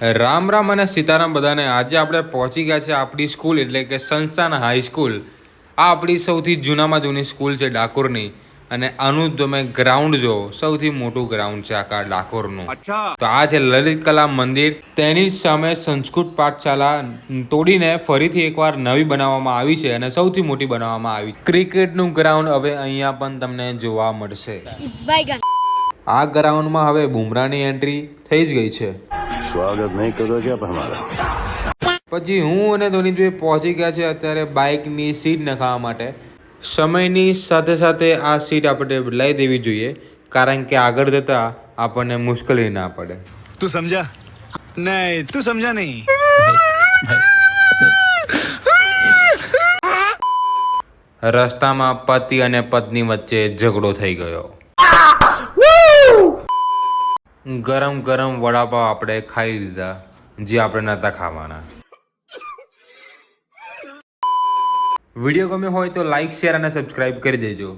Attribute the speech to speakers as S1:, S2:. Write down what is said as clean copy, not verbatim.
S1: રામ રામ અને સીતારામ બધાને। આજે આપણે પહોંચી ગયા છે આપણી સ્કૂલ એટલે કે સંસ્થાન હાઈસ્કૂલ। આ આપણી સૌથી જૂનામાં જૂની સ્કૂલ છે ડાકોરની। અને આનું તમે ગ્રાઉન્ડ જો, સૌથી મોટું ગ્રાઉન્ડ છે આખા ડાકોરનું। તો આ છે લલિત કલા મંદિર, તેની જ સામે સંસ્કૃત પાઠશાલા તોડીને ફરીથી એકવાર નવી બનાવવામાં આવી છે અને સૌથી મોટી બનાવવામાં આવી છે। ક્રિકેટનું ગ્રાઉન્ડ હવે અહીંયા પણ તમને જોવા મળશે। આ ગ્રાઉન્ડમાં હવે બુમરાહની એન્ટ્રી થઈ જ ગઈ છે।
S2: સ્વાગત નહીં કરો क्या हमारा।
S1: પછી હું અને ધોનીભાઈ પહોંચી ગયા છે અત્યારે બાઇકની સીટ નખાવવા માટે। સમયની સાથે સાથે આ સીટ આપણે બદલાઈ દેવી જોઈએ, કારણ કે આગળ જતા આપણને મુશ્કેલી ના પડે।
S3: તું સમજા? નહીં, તું સમજા નહીં।
S1: રસ્તામાં પતિ અને પત્ની વચ્ચે ઝઘડો થઈ ગયો। ગરમ ગરમ વડાપાવ આપણે ખાઈ લીધા, જે આપણે નહોતા ખાવાના। વિડીયો ગમ્યો હોય તો લાઈક, શેર અને સબસ્ક્રાઈબ કરી દેજો।